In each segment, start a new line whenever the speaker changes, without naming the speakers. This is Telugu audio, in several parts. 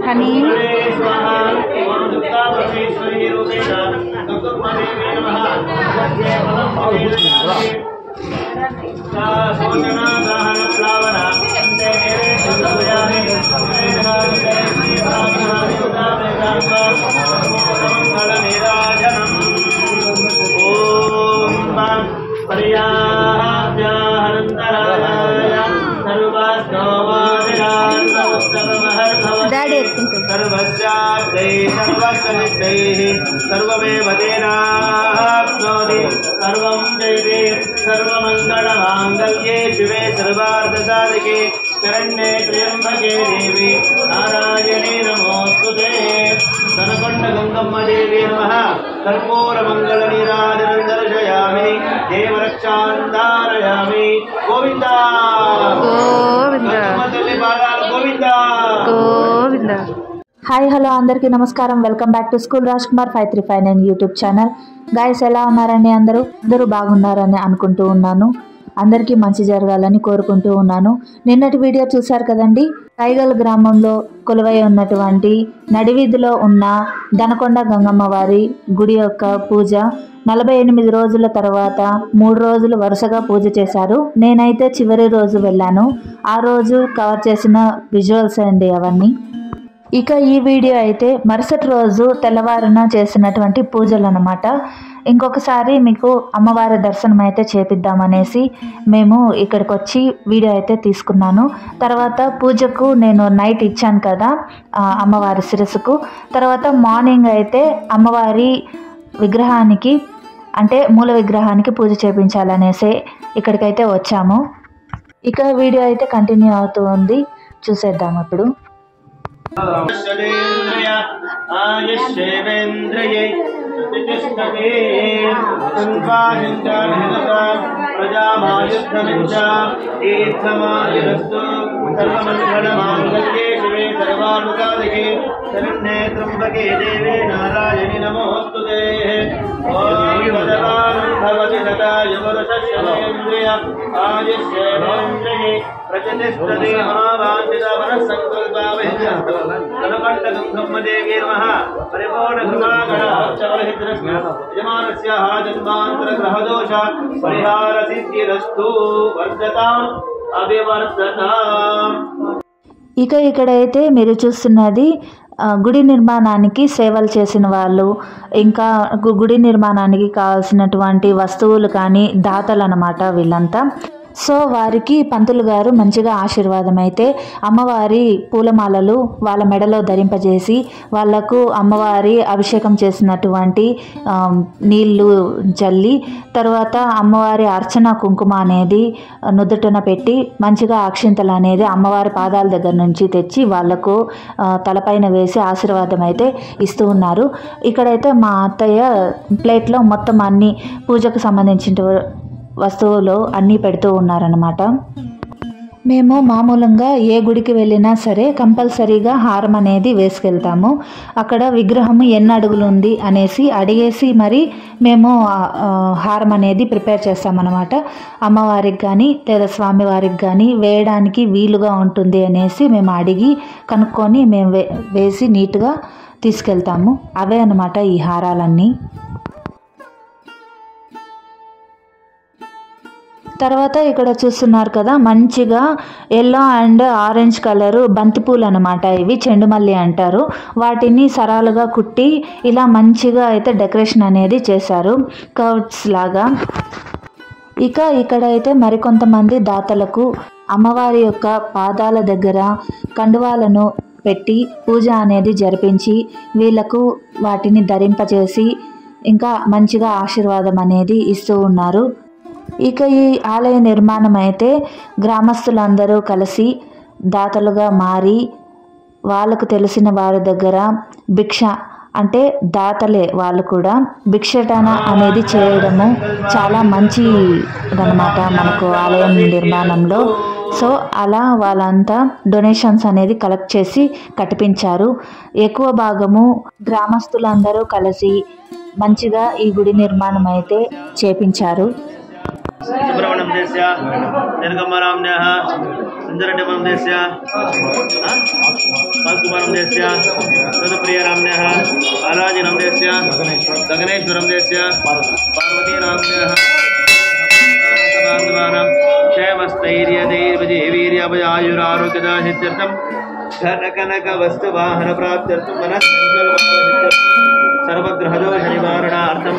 हनी
सर्वमेव तेनाप्नोति सर्वं जयते सर्वमङ्गलमाङ्गल्ये शिवे सर्वार्थसाधके शरण्ये त्र्यम्बके देवी नारायणे नमोस्तुते तनकोण्डगङ्गम्म देवी नमः कर्पूरमङ्गलनीराजनं दर्शयामि देवरक्षां धारयामि गोविन्द गोविन्द गोविन्द
गोविन्द। హాయ్ హలో అందరికీ నమస్కారం. Welcome back to school Raj Kumar 5359 YouTube channel. Guys ఎలా ఉన్నారండి? అందరూ బాగున్నారని అనుకుంటూ ఉన్నాను. అందరికీ మంచి జరగాలని కోరుకుంటూ ఉన్నాను. నిన్నటి వీడియో చూశారు కదండి. కైగల్ గ్రామంలో కొలువై ఉన్నటువంటి నడివీధిలో ఉన్న దనకొండ గంగమ్మ వారి గుడి యొక్క పూజ 48 రోజుల తర్వాత 3 రోజులు వరుసగా పూజ చేశారు. నేనైతే చివరి రోజు వెళ్ళాను. ఆ రోజు కవర్ చేసిన విజువల్స్ అండి అవన్నీ. ఇక ఈ వీడియో అయితే మరుసటి రోజు తెల్లవారున చేసినటువంటి పూజలు అన్నమాట. ఇంకొకసారి మీకు అమ్మవారి దర్శనం అయితే చేపిద్దామనేసి మేము ఇక్కడికి వచ్చి వీడియో అయితే తీసుకున్నాను. తర్వాత పూజకు నేను నైట్ ఇచ్చాను కదా అమ్మవారి శిరస్సుకు. తర్వాత మార్నింగ్ అయితే అమ్మవారి విగ్రహానికి అంటే మూల విగ్రహానికి పూజ చేయించాలనేసి ఇక్కడికైతే వచ్చాము. ఇక వీడియో అయితే కంటిన్యూ అవుతూ ఉంది, చూసేద్దాం ఇప్పుడు.
आयुष्येवेन्द्रिये प्रतिष्ठते प्रजामायुद्धमिच्च तीर्थमायुरस्तु सर्वमङ्गलमाङ्गल्ये शिवे सर्वानुसाधिके शरण्ये त्र्यम्बके देवे नारायणि नमोस्तुते भवति सदाय वरदशेन्द्रिय आयुष्येवेन्द्रिये प्रचतिष्ठते महावाञ्छितवरसङ्कल्पावहितस्तु तनकोण्डगङ्गम्म देवी नमः परिपूर्णकृपाकटाक्षवरहितरस्य यजमानस्याः जन्मान्तरग्रहदोष परिहारसिद्धिरस्तु वर्धताम् अभिवर्धताम्.
ఇక ఇక్కడైతే మీరు చూస్తున్నది గుడి నిర్మాణానికి సేవలు చేసిన వాళ్ళు, ఇంకా గుడి నిర్మాణానికి కావాల్సినటువంటి వస్తువులు కానీ దాతలు అన్నమాట వీళ్ళంతా. సో వారికి పంతులు గారు మంచిగా ఆశీర్వాదం అయితే అమ్మవారి పూలమాలలు వాళ్ళ మెడలో ధరింపజేసి వాళ్లకు అమ్మవారి అభిషేకం చేసినటువంటి నీళ్లు చల్లి తర్వాత అమ్మవారి అర్చన కుంకుమ అనేది నుదుటన పెట్టి మంచిగా అక్షింతలు అనేది అమ్మవారి పాదాల దగ్గర నుంచి తెచ్చి వాళ్లకు తలపైన వేసి ఆశీర్వాదం అయితే ఇస్తూ ఉన్నారు. ఇక్కడైతే మా అత్తయ్య ప్లేట్లో మొత్తం అన్ని పూజకు సంబంధించిన వస్తువులు అన్నీ పెడుతూ ఉన్నారన్నమాట. మేము మామూలుగా ఏ గుడికి వెళ్ళినా సరే కంపల్సరీగా హారం అనేది వేసుకెళ్తాము. అక్కడ విగ్రహం ఎన్ని అడుగులు ఉంది అనేసి అడిగేసి మరి మేము హారం అనేది ప్రిపేర్ చేస్తామన్నమాట. అమ్మవారికి కానీ లేదా స్వామివారికి కానీ వేయడానికి వీలుగా ఉంటుంది అనేసి మేము అడిగి కనుక్కొని మేము వేసి నీట్గా తీసుకెళ్తాము. అవే అన్నమాట ఈ హారాలన్నీ. తర్వాత ఇక్కడ చూస్తున్నారు కదా మంచిగా ఎల్లో అండ్ ఆరెంజ్ కలరు బంతిపూలు అనమాట. ఇవి చెండుమల్లి అంటారు. వాటిని సరాలుగా కుట్టి ఇలా మంచిగా అయితే డెకరేషన్ అనేది చేశారు కర్వ్స్ లాగా. ఇక ఇక్కడైతే మరికొంతమంది దాతలకు అమ్మవారి యొక్క పాదాల దగ్గర కండువాలను పెట్టి పూజ అనేది జరిపించి వీళ్లకు వాటిని ధరింపచేసి ఇంకా మంచిగా ఆశీర్వాదం అనేది ఇస్తూ ఉన్నారు. ఇక ఈ ఆలయ నిర్మాణం అయితే గ్రామస్తులందరూ కలిసి దాతలుగా మారి వాళ్ళకు తెలిసిన వారి దగ్గర భిక్ష అంటే దాతలే వాళ్ళు కూడా భిక్షటన అనేది చేయడము చాలా మంచిదన్నమాట మనకు ఆలయం నిర్మాణంలో. సో అలా వాళ్ళంతా డొనేషన్స్ అనేది కలెక్ట్ చేసి కట్టిపించారు. ఎక్కువ భాగము గ్రామస్తులందరూ కలిసి మంచిగా ఈ గుడి నిర్మాణం అయితే చేపించారు.
సుబ్రహ్మణ్య देस्य निर्गमराम्न्यः सुन्दरटिमं देस्य पद्कुमारं देस्य तदप्रियराम्न्यः बालाजीनं देस्य गगनेश्वरं देस्य पार्वतीराम्न्यः बान्धवानां क्षेमस्थैर्यधैर्यवीर्यभयायुरारोग्यदाहित्यर्थं धनकनकवस्तुवाहनप्राप्त्यर्थं मनस्सङ्कल्पसिद्ध्यर्थं सर्वग्रहदोषनिवारणार्थं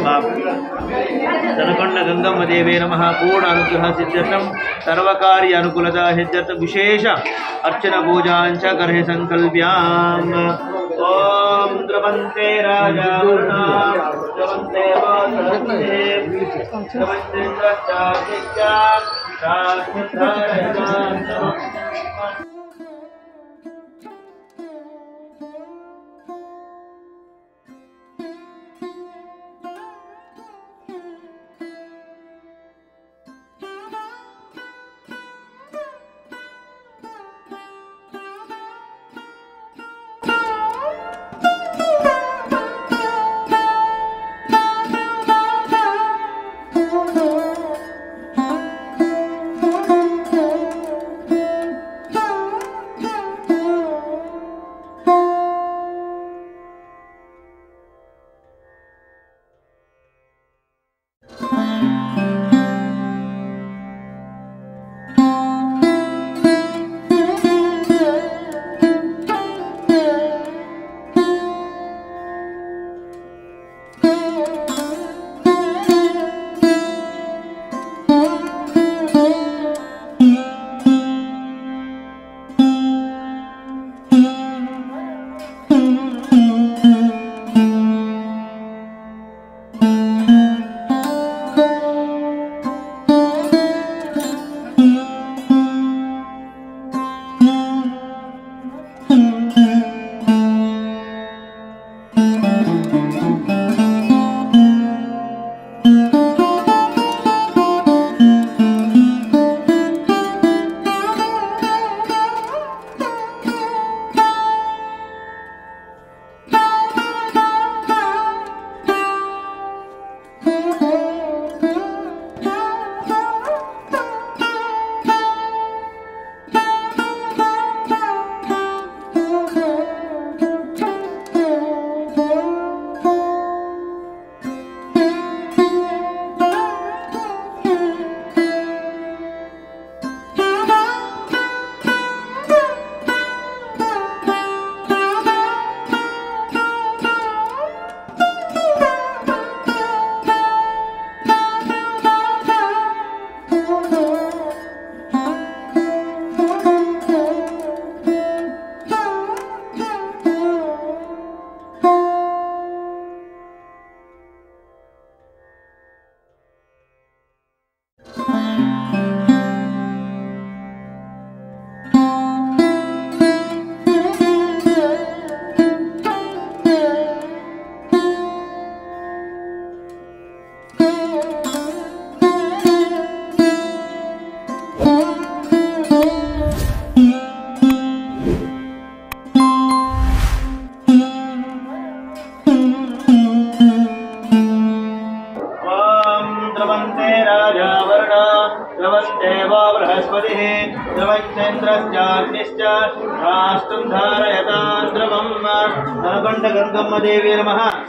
जनकण्डगङ्गम्मदेवे नमः पूर्ण अनुग्रहसिद्ध्यर्थं सर्वकार्यानुकूलता सिद्ध्यर्थं विशेष अर्चन पूजाञ्च कर्हि सङ्कल्प्याम् ॐ द्रवन्ते राजा वरुणा द्रवन्ते वासरन्ते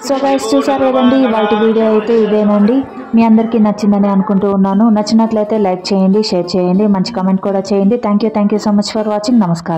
సో గైస్ చూసారు కదండి వాటి వీడియో అయితే ఇదేనండి. మీ అందరికీ నచ్చిందని అనుకుంటూ ఉన్నాను. నచ్చినట్లయితే లైక్ చేయండి, షేర్ చేయండి, మంచి కామెంట్ కూడా చేయండి. Thank you so much for watching. నమస్కారం.